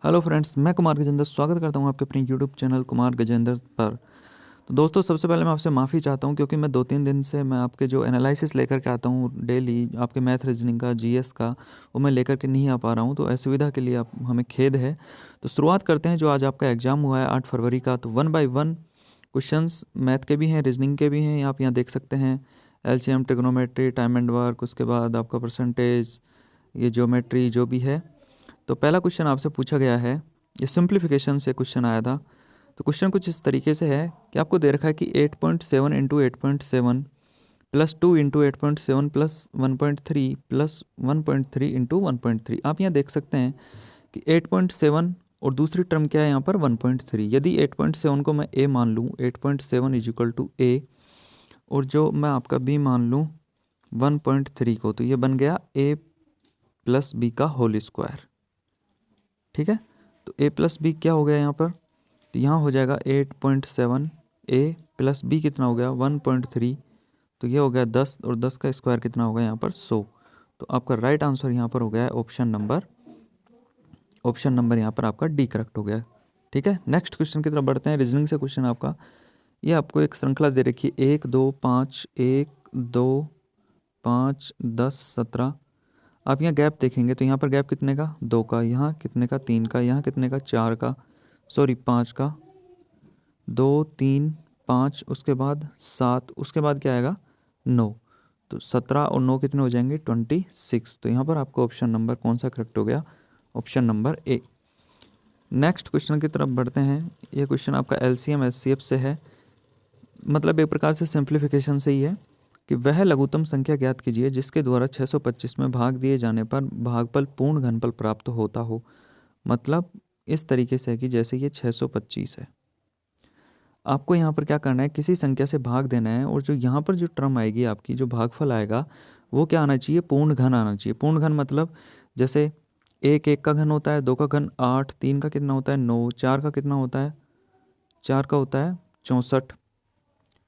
Hello friends, मैं कुमार गजेंद्र स्वागत करता हूं आपके अपने यूट्यूब चैनल कुमार गजेंद्र पर। तो दोस्तों, सबसे पहले मैं आपसे माफ़ी चाहता हूं क्योंकि मैं 2-3 दिन से मैं आपके जो एनालिसिस लेकर के आता हूं डेली आपके मैथ रीजनिंग का जीएस का, वो मैं लेकर के नहीं आ पा रहा हूं। तो असुविधा के लिए आप हमें खेद है। तो शुरुआत करते हैं। जो आज आपका एग्ज़ाम हुआ है 8 फरवरी का, तो 1 बाय 1 क्वेश्चंस मैथ के भी हैं, रीजनिंग के भी हैं। आप यहाँ देख सकते हैं LCM, trigonometry, time and work, उसके बाद आपका परसेंटेज, ये ज्योमेट्री जो भी है। तो पहला क्वेश्चन आपसे पूछा गया है, ये सिंप्लीफिकेशन से क्वेश्चन आया था। तो क्वेश्चन कुछ इस तरीके से है कि आपको दे रखा है कि 8.7 into 8.7 plus 2 into 8.7 plus 1.3 plus 1.3 into 1.3। आप यहाँ देख सकते हैं कि 8.7 और दूसरी टर्म क्या है यहाँ पर 1.3। यदि 8.7 को मैं ए मान लूँ, 8.7 इज इक्वल टू ए, और जो मैं आपका बी मान लूँ 1.3 को, तो ये बन गया ए प्लस बी का होल स्क्वायर। ठीक है, तो a प्लस बी क्या हो गया यहाँ पर, तो यहाँ हो जाएगा 8.7 a प्लस बी कितना हो गया 1.3, तो ये हो गया 10, और 10 का स्क्वायर कितना होगा यहाँ पर 100। तो आपका राइट आंसर यहाँ पर हो गया है ऑप्शन नंबर यहाँ पर आपका डी करेक्ट हो गया। ठीक है, नेक्स्ट क्वेश्चन की तरफ बढ़ते हैं। रीजनिंग से क्वेश्चन आपका, ये आपको एक श्रृंखला दे रखी है 1 2 5, 1 2 5 10 17। आप यहाँ गैप देखेंगे तो यहाँ पर गैप कितने का 2 का, यहाँ कितने का 3 का, यहाँ कितने का 4 का, सॉरी 5 का, 2 3 5, उसके बाद 7, उसके बाद क्या आएगा 9। तो 17 और 9 कितने हो जाएंगे 26। तो यहाँ पर आपको ऑप्शन नंबर कौन सा करेक्ट हो गया, option number A. Next question की तरफ बढ़ते हैं। ये क्वेश्चन आपका एलसीएम एचसीएफ से है, मतलब एक प्रकार से सिंप्लीफिकेशन से ही है कि वह लघुत्तम संख्या ज्ञात कीजिए जिसके द्वारा 625 में भाग दिए जाने पर भागफल पूर्ण घनफल प्राप्त होता हो। मतलब इस तरीके से है कि जैसे ये 625 है, आपको यहाँ पर क्या करना है, किसी संख्या से भाग देना है, और जो यहाँ पर जो टर्म आएगी आपकी, जो भागफल आएगा वो क्या आना चाहिए, पूर्ण घन आना चाहिए। पूर्ण घन मतलब जैसे 1 का घन होता है, 2 का घन 8, 3 का कितना होता है 9, 4 का कितना होता है 4 का होता है 64,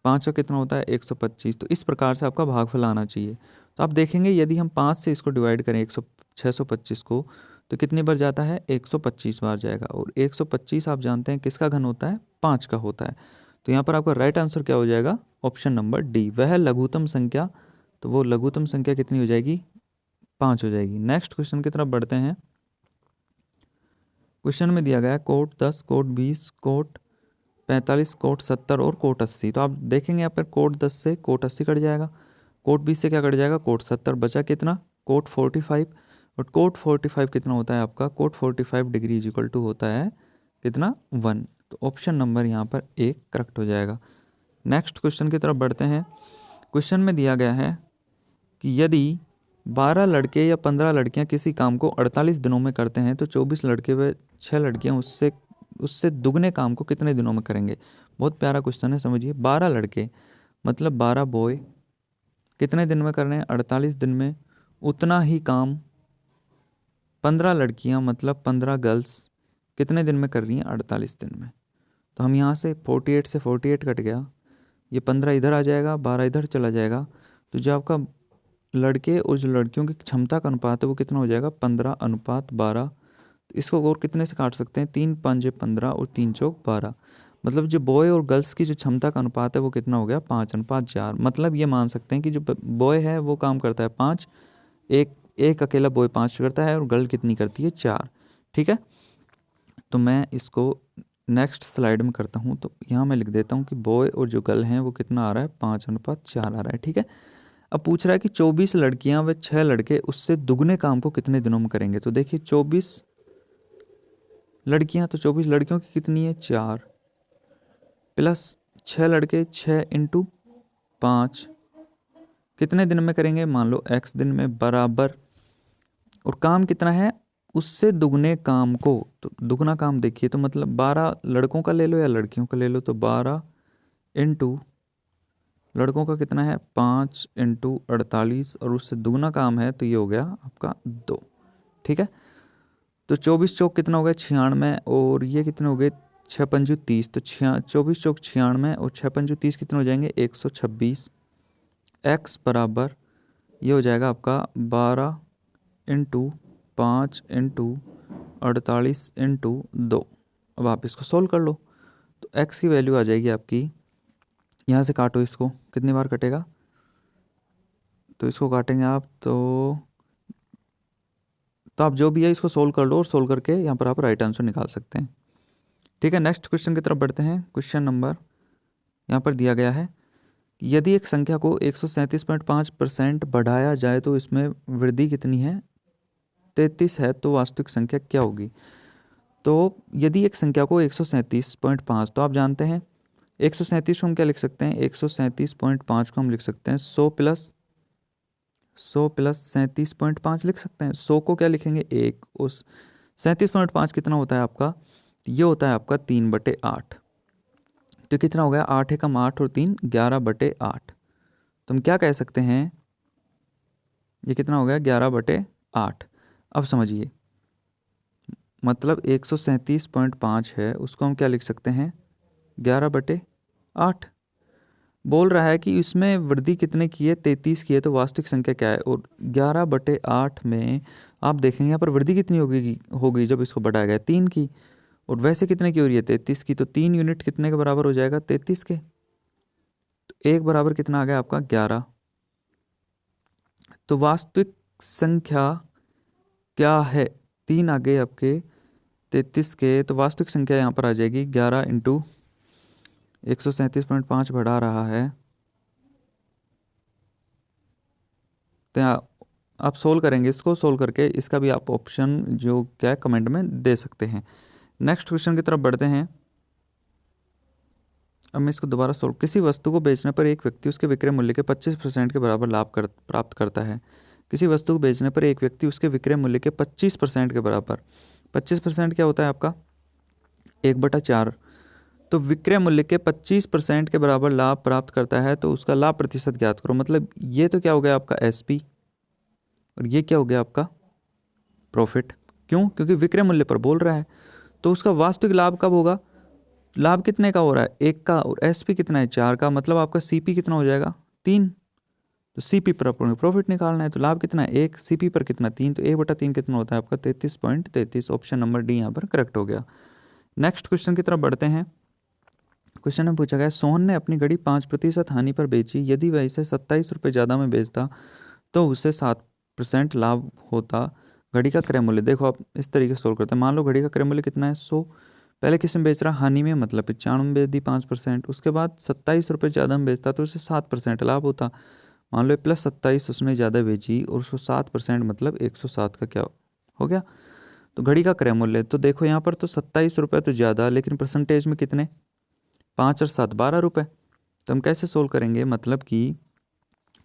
5 का कितना होता है 125। तो इस प्रकार से आपका भागफल आना चाहिए। तो आप देखेंगे यदि हम 5 से इसको डिवाइड करें 625 को, तो कितनी बार जाता है 125 बार जाएगा, और 125 आप जानते हैं किसका घन होता है 5 का होता है। तो यहाँ पर आपका राइट आंसर क्या हो जाएगा, ऑप्शन नंबर डी, वह लघुत्तम संख्या। तो वो लघुत्तम संख्या कितनी हो जाएगी 5 हो जाएगी। नेक्स्ट क्वेश्चन की तरफ बढ़ते हैं। क्वेश्चन में दिया गया है कोट 10, कोट 20, कोट 45, कोट 70 और कोट 80। तो आप देखेंगे यहाँ पर कोट 10 से कोट 80 कट जाएगा, कोट 20 से क्या कट जाएगा कोट 70, बचा कितना कोट 45। और कोट 45 कितना होता है आपका, cot 45 degree is equal to होता है कितना 1। तो ऑप्शन नंबर यहाँ पर एक करेक्ट हो जाएगा। नेक्स्ट क्वेश्चन की तरफ बढ़ते हैं। क्वेश्चन में दिया गया है कि यदि 12 लड़के या 15 लड़कियां किसी काम को 48 दिनों में करते हैं, तो 24 लड़के व 6 लड़कियां उससे उससे दुगने काम को कितने दिनों में करेंगे। बहुत प्यारा क्वेश्चन है, समझिए। 12 लड़के मतलब 12 बॉय कितने दिन में कर रहे हैं 48 दिन में, उतना ही काम 15 लड़कियां मतलब 15 गर्ल्स कितने दिन में कर रही हैं 48 दिन में। तो हम यहाँ से 48 से 48 कट गया, ये 15 इधर आ जाएगा, 12 इधर चला जाएगा। तो जो आपका लड़के और जो लड़कियों की क्षमता का अनुपात है वो कितना हो जाएगा 15:12। तो इसको और कितने से काट सकते हैं, 3 5 15 और 3 चौक 12। मतलब जो बॉय और गर्ल्स की जो क्षमता का अनुपात है वो कितना हो गया 5:4। मतलब ये मान सकते हैं कि जो बॉय है वो काम करता है 5, एक एक अकेला बॉय 5 करता है, और गर्ल कितनी करती है 4। ठीक है, तो मैं इसको नेक्स्ट स्लाइड में करता हूँ। तो यहाँ मैं लिख देता हूँ कि बॉय और जो गर्ल हैं वो कितना आ रहा है 5:4 आ रहा है। ठीक है, अब पूछ रहा है कि 24 लड़कियां व 6 लड़के उससे दुगने काम को कितने दिनों में करेंगे। तो देखिए 24 लड़कियां, तो 24 लड़कियों की कितनी है 4, प्लस 6 लड़के 6 इंटू 5 कितने दिन में करेंगे, मान लो x दिन में, बराबर, और काम कितना है उससे दुगने काम को। तो दुगना काम देखिए, तो मतलब 12 लड़कों का ले लो या लड़कियों का ले लो, तो 12 इंटू लड़कों का कितना है 5 इंटू 48, और उससे दुगना काम है तो ये हो गया आपका 2। ठीक है, तो 24 चौक कितना हो गया 96, और ये कितने हो गए 6 पंजू 30। तो 24 चौक 96 और 6 पंजू 30 कितने हो जाएंगे 126। x बराबर ये हो जाएगा आपका 12 इंटू 5 इंटू 48 इंटू 2। अब आप इसको सोल्व कर लो तो x की वैल्यू आ जाएगी आपकी, यहाँ से काटो इसको, कितनी बार कटेगा, तो इसको काटेंगे आप तो आप जो भी है इसको सोल्व कर लो और सोल्व करके यहाँ पर आप राइट आंसर निकाल सकते हैं। ठीक है, नेक्स्ट क्वेश्चन की तरफ बढ़ते हैं। क्वेश्चन नंबर यहाँ पर दिया गया है, यदि एक संख्या को 137.5% बढ़ाया जाए तो इसमें वृद्धि कितनी है, 33 है, तो वास्तविक संख्या क्या होगी। तो यदि एक संख्या को 137.5, तो आप जानते हैं 137 को हम क्या लिख सकते हैं, 137.5 को हम लिख सकते हैं 100 प्लस 37.5 लिख सकते हैं। 100 को क्या लिखेंगे 1, उस 37.5 कितना होता है आपका, ये होता है आपका 3/8। तो कितना हो गया, 8 एकम 8 और 3 11/8। तो हम क्या कह सकते हैं, ये कितना हो गया 11/8। अब समझिए, मतलब 137.5 है, उसको हम क्या लिख सकते हैं 11/8। बोल रहा है कि इसमें वृद्धि कितने की है, 33 की है, तो वास्तविक संख्या क्या है। और 11/8 में आप देखेंगे यहाँ पर वृद्धि कितनी होगी जब इसको बढ़ाया गया 3 की, और वैसे कितने की हो रही है 33 की, तो 3 यूनिट कितने के बराबर हो जाएगा 33 के, तो 1 बराबर कितना आ गया आपका 11। तो वास्तविक संख्या क्या है, 3 आ गए आपके 33 के, तो वास्तविक संख्या यहाँ पर आ जाएगी 11 इंटू 137.5 बढ़ा रहा है। तो आप सोल्व करेंगे, इसको सोल्व करके इसका भी आप ऑप्शन जो क्या है कमेंट में दे सकते हैं। नेक्स्ट क्वेश्चन की तरफ बढ़ते हैं। अब मैं इसको दोबारा सोल्व, किसी वस्तु को बेचने पर एक व्यक्ति उसके विक्रय मूल्य के 25% के बराबर लाभ प्राप्त करता है। किसी वस्तु को बेचने पर एक व्यक्ति उसके विक्रय मूल्य के 25% के बराबर, 25% क्या होता है आपका 1/4, तो विक्रय मूल्य के 25% के बराबर लाभ प्राप्त करता है, तो उसका लाभ प्रतिशत ज्ञात करो। मतलब ये तो क्या हो गया आपका SP, और ये क्या हो गया आपका प्रॉफिट। क्यों, क्योंकि विक्रय मूल्य पर बोल रहा है, तो उसका वास्तविक लाभ कब होगा, लाभ कितने का हो रहा है 1 का, और SP कितना है 4 का, मतलब आपका CP कितना हो जाएगा 3। तो CP पर आपको प्रॉफिट निकालना है, तो लाभ कितना है 1, CP पर कितना 3, तो 1/3 कितना होता है आपका 33.33। ऑप्शन नंबर डी यहाँ पर करेक्ट हो गया। नेक्स्ट क्वेश्चन की तरफ बढ़ते हैं। क्वेश्चन में पूछा गया, सोहन ने अपनी घड़ी 5% हानि पर बेची, यदि वह इसे 27 रुपये ज़्यादा में बेचता तो उसे 7% लाभ होता। घड़ी का क्रय मूल्य, देखो आप इस तरीके से सोल्व करते हैं। मान लो घड़ी का क्रय मूल्य कितना है 100, पहले किस में बेच रहा हानि में, मतलब 95 में बेच दी 5%, उसके बाद 27 रुपये ज़्यादा में बेचता तो उसे 7% लाभ होता। मान लो +27 उसने ज़्यादा बेची और उसको 7%, मतलब 107 का क्या हो गया। तो घड़ी का क्रय मूल्य, तो देखो यहाँ पर तो 27 रुपये तो ज़्यादा, लेकिन परसेंटेज में कितने 5 और 7 12 रुपये। तो हम कैसे सोल्व करेंगे, मतलब कि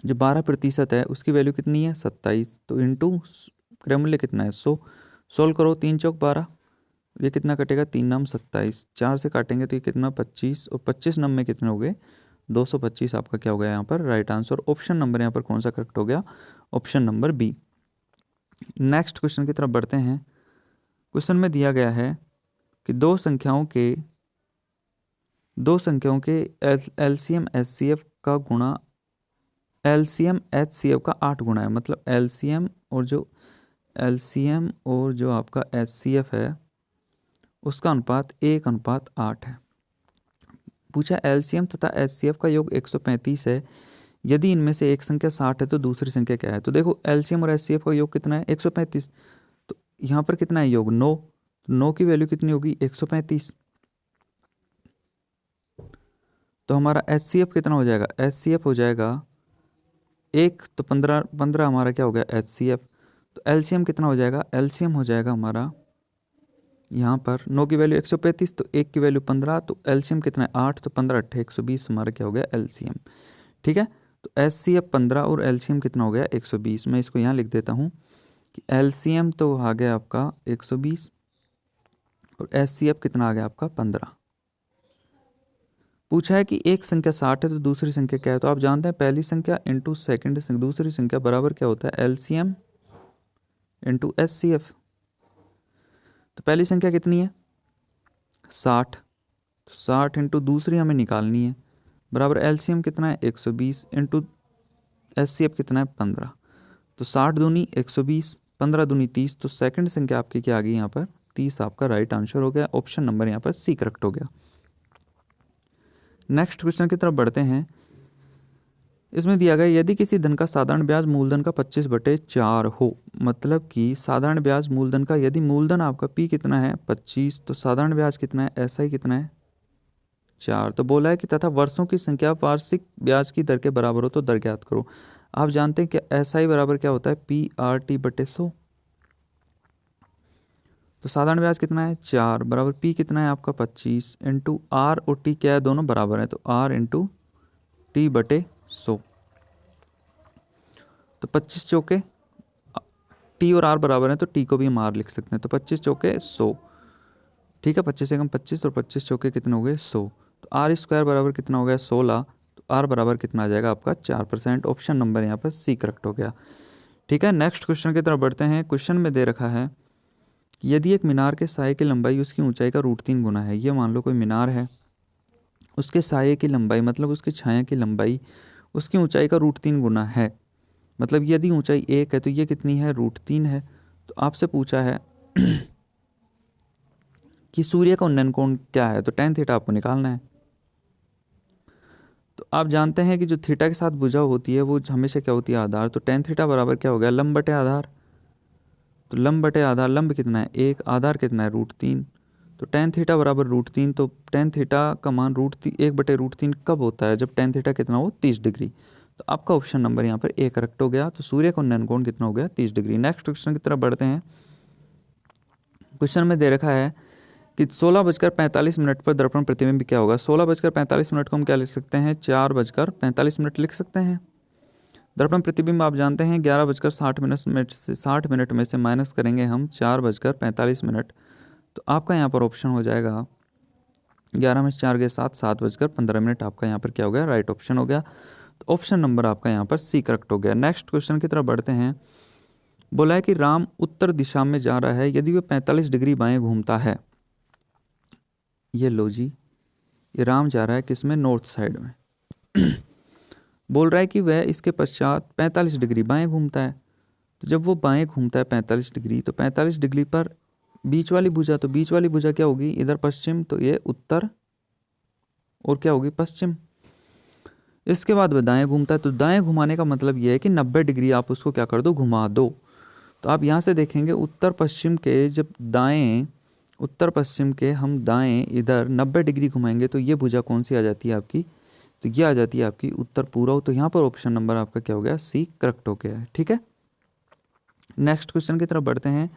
जो 12% है उसकी वैल्यू कितनी है 27, तो इंटू क्रय मूल्य कितना है 100। सोल्व करो, 3 चौक 12, ये कितना कटेगा 3 नाम 27, 4 से काटेंगे तो ये कितना 25, और 25 नंबर में कितने हो गए 225। आपका क्या हो गया यहाँ पर राइट आंसर। ऑप्शन नंबर यहाँ पर कौन सा करेक्ट हो गया, option number B. Next question की तरफ बढ़ते हैं। क्वेश्चन में दिया गया है कि दो संख्याओं के LCM HCF का गुणा LCM HCF का 8 गुना है। मतलब LCM और जो आपका HCF है उसका अनुपात 1:8 है। पूछा LCM तथा HCF का योग 135 है, यदि इनमें से एक संख्या 60 है तो दूसरी संख्या क्या है। तो देखो LCM और HCF का योग कितना है 135, तो यहाँ पर कितना है योग 9, तो 9 की वैल्यू कितनी होगी 135। तो हमारा HCF कितना हो जाएगा, HCF हो जाएगा 1, तो 15 हमारा क्या हो गया HCF। तो LCM कितना हो जाएगा, LCM हो जाएगा हमारा यहाँ पर 9 की वैल्यू 135, तो 1 की वैल्यू 15, तो LCM कितना है 8, तो 15 8 120 हमारा क्या हो गया LCM। ठीक है, तो HCF 15 और LCM कितना हो गया 120। मैं इसको यहाँ लिख देता हूँ कि LCM तो आ गया आपका 120 और HCF कितना आ गया आपका 15। पूछा है कि एक संख्या 60 है तो दूसरी संख्या क्या है। तो आप जानते हैं पहली संख्या इंटू सेकेंड संख्या, दूसरी संख्या बराबर क्या होता है LCM इंटू HCF। तो पहली संख्या कितनी है 60, तो 60 इंटू दूसरी हमें निकालनी है, बराबर LCM कितना है 120 इंटू HCF कितना है 15। तो 60 दूनी 120, 15 दूनी 30, तो सेकंड संख्या आपकी क्या आ गई यहाँ पर 30 आपका राइट आंसर हो गया। ऑप्शन नंबर यहाँ पर सी करेक्ट हो गया। नेक्स्ट क्वेश्चन की तरफ बढ़ते हैं। इसमें दिया गया यदि किसी धन का साधारण ब्याज मूलधन का 25/4 हो, मतलब कि साधारण ब्याज मूलधन का, यदि मूलधन आपका पी कितना है 25, तो साधारण ब्याज कितना है ऐसा ही कितना है 4। तो बोला है कि तथा वर्षों की संख्या वार्षिक ब्याज की दर के बराबर हो तो दर ज्ञात करो। आप जानते हैं कि ऐसा ही बराबर क्या होता है PRT/100। तो साधारण ब्याज कितना है 4 बराबर पी कितना है आपका 25 इंटू आर और टी क्या है दोनों बराबर है तो R इंटू T/100। तो 25 चौके टी और आर बराबर है तो टी को भी हम आर लिख सकते हैं। तो 25 चौके 100, ठीक है, 25 से कम 25 और 25 चौके कितने हो गए 100। तो R² बराबर कितना हो गया 16। तो R बराबर कितना आ जाएगा आपका 4%। ऑप्शन नंबर यहाँ पर सी करेक्ट हो गया। ठीक है, नेक्स्ट क्वेश्चन की तरफ बढ़ते हैं। क्वेश्चन में दे रखा है कि यदि एक मीनार के साये की लंबाई उसकी ऊंचाई का √3 गुना है। ये मान लो कोई मीनार है, उसके साये की लंबाई मतलब उसकी छाया की लंबाई उसकी ऊंचाई का √3 गुना है। मतलब यदि ऊंचाई 1 है तो ये कितनी है √3 है। तो आपसे पूछा है कि सूर्य का उन्नयन कोण क्या है, तो tan थीटा आपको निकालना है। तो आप जानते हैं कि जो थीटा के साथ भुजा होती है वो हमेशा क्या होती है आधार। तो tan थीटा बराबर क्या हो गया लंब बटे आधार। तो लंब बटे आधार, लंब कितना है 1, आधार कितना है √3। तो tan थीटा बराबर √3। तो tan थीटा का मान √1/√3 कब होता है जब tan थीटा कितना हो 30 डिग्री। तो आपका ऑप्शन नंबर यहाँ पर ए करेक्ट हो गया। तो सूर्य का उन्नयन कोण कितना हो गया 30 डिग्री। नेक्स्ट क्वेश्चन की तरफ बढ़ते हैं। क्वेश्चन में दे रखा है कि 16:45 पर दर्पण प्रतिबिंब क्या होगा। 16:45 को हम क्या लिख सकते हैं 4:45 लिख सकते हैं। दर्पण प्रतिबिंब आप जानते हैं 11:60 से 60 में से माइनस करेंगे हम 4:45। तो आपका यहाँ पर ऑप्शन हो जाएगा 11 में 4 के साथ 7:15 आपका यहाँ पर क्या हो गया राइट ऑप्शन हो गया। तो ऑप्शन नंबर आपका यहाँ पर सी करेक्ट हो गया। नेक्स्ट क्वेश्चन की तरफ बढ़ते हैं। बोला है कि राम उत्तर दिशा में जा रहा है यदि वह 45 डिग्री बाएं घूमता है। ये लो जी, ये राम जा रहा है किसमें नॉर्थ साइड में बोल रहा है कि वह इसके पश्चात 45 डिग्री बाएं घूमता है। तो जब वो बाएं घूमता है 45 डिग्री, तो 45 डिग्री पर बीच वाली भुजा, तो बीच वाली भुजा क्या होगी इधर पश्चिम, तो ये उत्तर और क्या होगी पश्चिम। इसके बाद वह दाएं घूमता है। तो दाएं घुमाने का मतलब ये है कि 90 डिग्री आप उसको क्या कर दो घुमा दो। तो आप यहाँ से देखेंगे उत्तर पश्चिम के जब दाएं, उत्तर पश्चिम के हम दाएं इधर 90 डिग्री घुमाएंगे तो ये भुजा कौन सी आ जाती है आपकी, तो ये आ जाती है आपकी उत्तर पूर्व। तो यहाँ पर ऑप्शन नंबर आपका क्या हो गया सी करेक्ट हो गया है। ठीक है, नेक्स्ट क्वेश्चन की तरफ बढ़ते हैं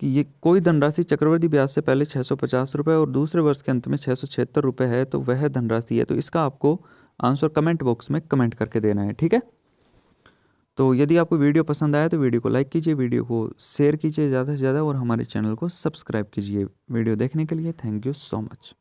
कि ये कोई धनराशि चक्रवृद्धि ब्याज से पहले 650 रुपये और दूसरे वर्ष के अंत में 676 रुपये है, तो वह धनराशि है। तो इसका आपको आंसर कमेंट बॉक्स में कमेंट करके देना है। ठीक है, तो यदि आपको वीडियो पसंद आया तो वीडियो को लाइक कीजिए, वीडियो को शेयर कीजिए ज़्यादा से ज़्यादा और हमारे चैनल को सब्सक्राइब कीजिए। वीडियो देखने के लिए थैंक यू सो मच।